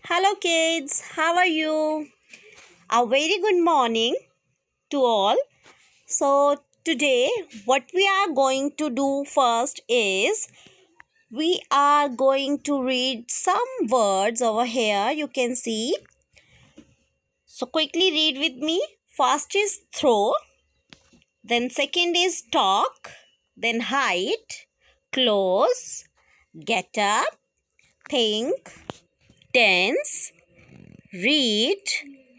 Hello kids, how are you? A very good morning to all. So today what we are going to do first is we are going to read some words over here. You can see. So quickly read with me. First is throw, then second is talk, then hide, close, get up, think, dance, read,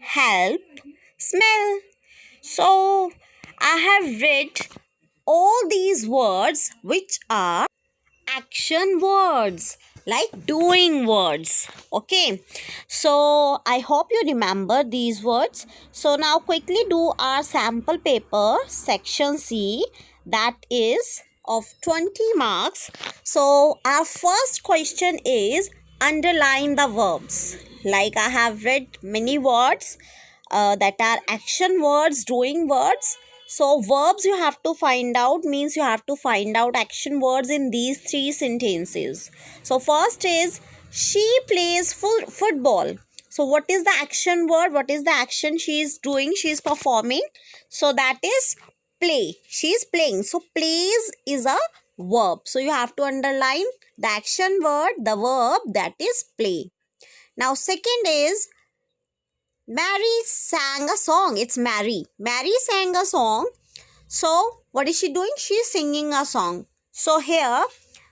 help, smell. So, I have read all these words which are action words like doing words. Okay. So, I hope you remember these words. So, now quickly do our sample paper section C, that is of 20 marks. So, our first question is underline the verbs. Like I have read many words that are action words, doing words. So verbs you have to find out means you have to find out action words in these three sentences. So first is she plays football. So what is the action word? What is the action she is doing? She is performing. So that is play. She is playing. So plays is a verb. So you have to underline the action word, the verb, that is play. Now second is Mary sang a song. It's Mary. Mary sang a song. So, what is she doing? She's singing a song. So, here,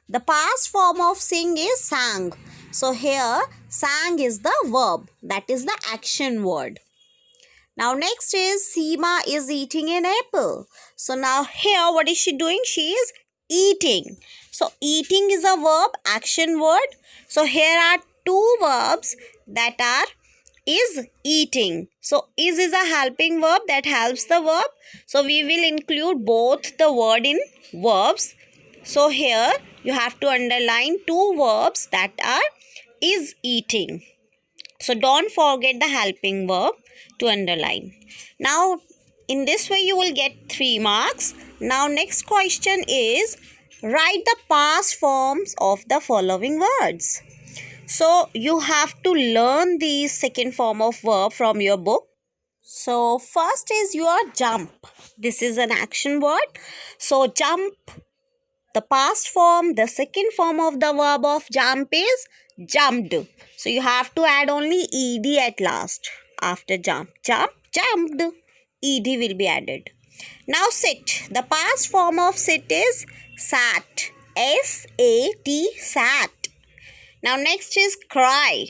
the past form of sing is sang. So, here, sang is the verb. That is the action word. Now, next is Seema is eating an apple. So, now here, what is she doing? She is eating. So, eating is a verb, action word. So, here are two verbs that are is eating. So is a helping verb that helps the verb. So we will include both the word in verbs. So here you have to underline two verbs that are is eating. So don't forget the helping verb to underline. Now in this way you will get 3 marks. Now next question is write the past forms of the following words. So you have to learn the second form of verb from your book. So first is your jump. This is an action word. So jump, the past form, the second form of the verb of jump is jumped. So you have to add only ed at last after jump. Jump, jumped. Ed will be added. Now sit. The past form of sit is sat. S-A-T, sat. Now next is cry.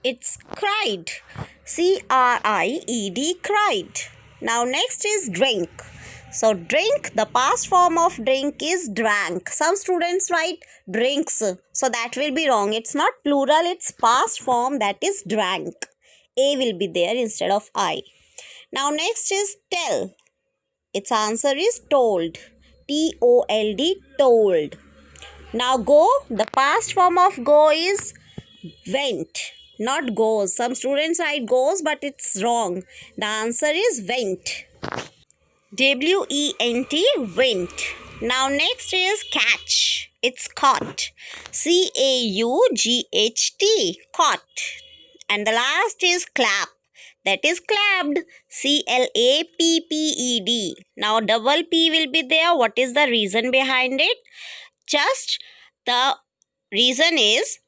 It's cried. C-R-I-E-D, cried. Now next is drink. So drink, the past form of drink is drank. Some students write drinks. So that will be wrong. It's not plural, it's past form, that is drank. A will be there instead of I. Now next is tell. Its answer is told. T-O-L-D, told. Now go, the past form of go is went, not goes. Some students write goes but it's wrong. The answer is went. W-E-N-T, went. Now next is catch. It's caught. C-A-U-G-H-T, caught. And the last is clap. That is clapped. C-L-A-P-P-E-D. Now double P will be there. What is the reason behind it? Just the reason is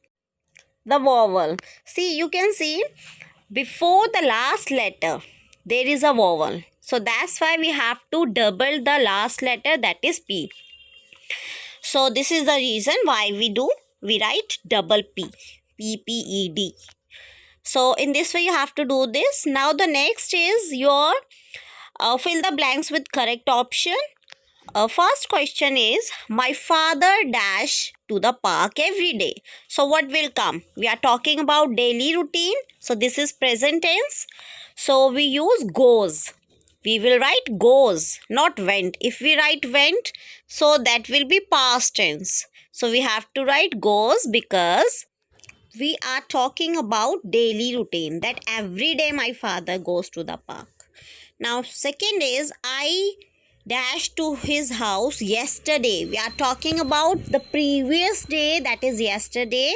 the vowel. See, you can see before the last letter there is a vowel. So that's why we have to double the last letter, that is P. So this is the reason why we write double P. P-P-E-D. So in this way you have to do this. Now the next is your fill the blanks with correct option. First question is, my father dash to the park every day. So what will come? We are talking about daily routine. So this is present tense. So we use goes. We will write goes, not went. If we write went, so that will be past tense. So we have to write goes because we are talking about daily routine, that every day my father goes to the park. Now second is, I dashed to his house yesterday. We are talking about the previous day, that is yesterday,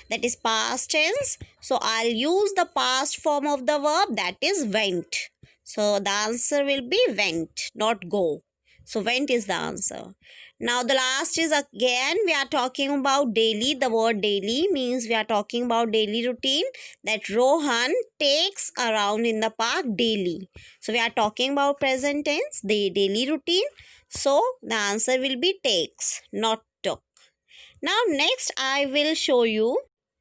that is past tense. So I'll use the past form of the verb, that is went. So the answer will be went, not go. So went is the answer. Now the last is, again we are talking about daily. The word daily means we are talking about daily routine, that Rohan takes around in the park daily. So we are talking about present tense, the daily routine. So the answer will be takes, not took. Now next I will show you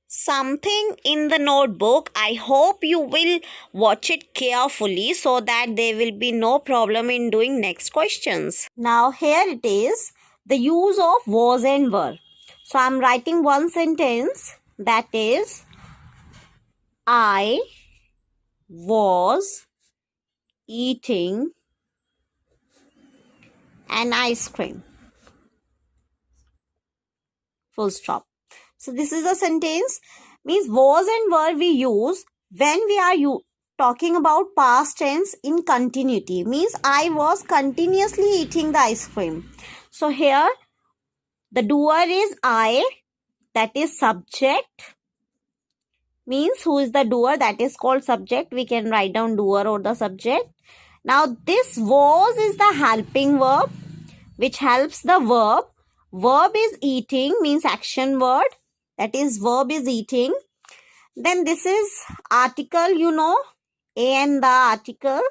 something in the notebook. I hope you will watch it carefully so that there will be no problem in doing next questions. Now here it is, the use of was and were. So I am writing one sentence, that is, I was eating an ice cream. Full stop. So this is a sentence, means was and were we use when we are talking about past tense in continuity. Means I was continuously eating the ice cream. So here the doer is I, that is subject. Means who is the doer, that is called subject. We can write down doer or the subject. Now this was is the helping verb which helps the verb. Verb is eating, means action word, that is verb is eating. Then this is article, you know, a and the article,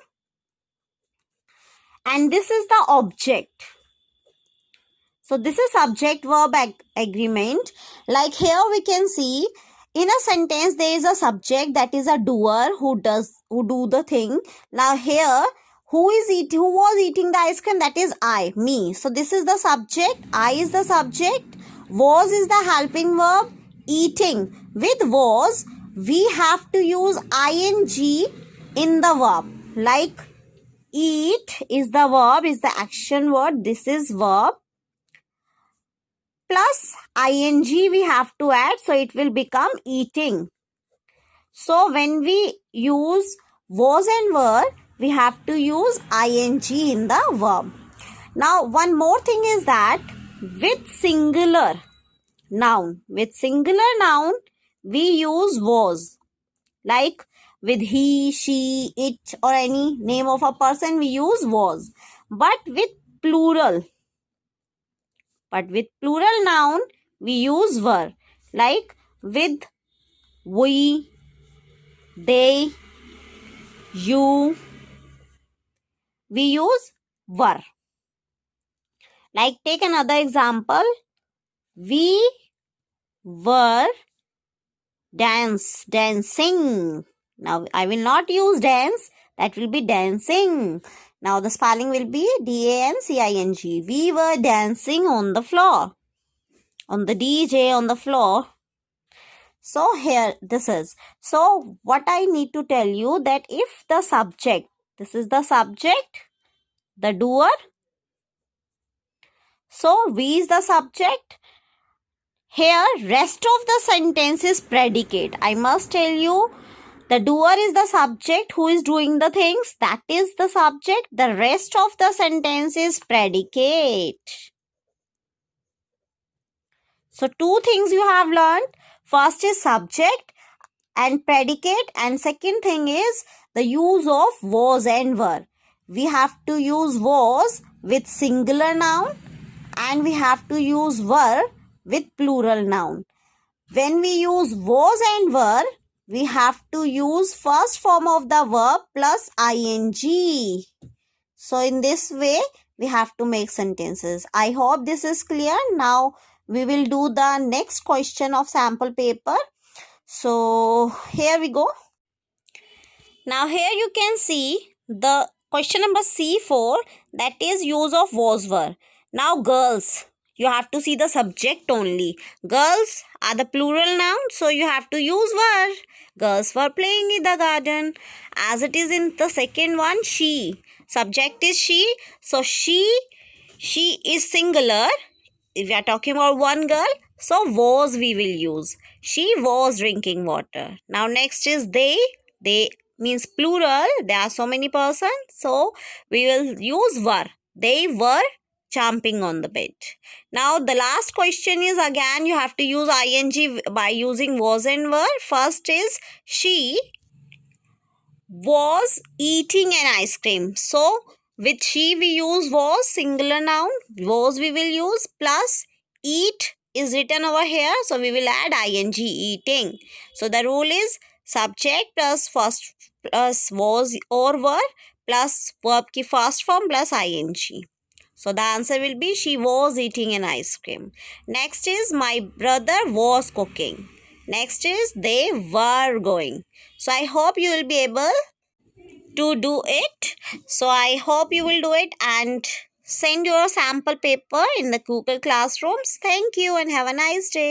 and this is the object. So this is subject verb agreement. Like here we can see in a sentence there is a subject, that is a doer who do the thing. Now here who was eating the ice cream, that is I, me. So this is the subject, I is the subject, was is the helping verb, eating. With was we have to use ing in the verb. Like eat is the verb, is the action word, this is verb, plus ing we have to add, so it will become eating. So when we use was and were, we have to use ing in the verb. Now one more thing is that with singular noun, we use was. Like with he, she, it, or any name of a person, we use was. But with plural noun, we use were. Like with we, they, you, we use were. Like take another example. We were dancing. Now I will not use dance, that will be dancing. Now the spelling will be dancing. We were dancing on the floor, on the DJ, on the floor. So here this is. So what I need to tell you, that if the subject, this is the subject, the doer, so we is the subject. Here rest of the sentence is predicate. I must tell you, the doer is the subject who is doing the things, that is the subject. The rest of the sentence is predicate. So two things you have learned. First is subject and predicate, and second thing is the use of was and were. We have to use was with singular noun and we have to use were with plural noun. When we use was and were, we have to use first form of the verb plus ing. So in this way, we have to make sentences. I hope this is clear. Now we will do the next question of sample paper. So here we go. Now here you can see the question number C4, that is use of was were. Now girls, you have to see the subject only. Girls are the plural noun, so you have to use were. Girls were playing in the garden. As it is in the second one, she. Subject is she, so she is singular. If we are talking about one girl, so was we will use. She was drinking water. Now next is they. They means plural. There are so many persons, so we will use were. They were jumping on the bed. Now the last question is, again you have to use ing by using was and were. First is, she was eating an ice cream. So with she we use was, singular noun, was we will use, plus eat is written over here, so we will add ing, eating. So the rule is subject plus first plus was or were plus verb ki first form plus ing. So the answer will be, she was eating an ice cream. Next is, my brother was cooking. Next is, they were going. So I hope you will be able to do it. So I hope you will do it and send your sample paper in the Google Classrooms. Thank you and have a nice day.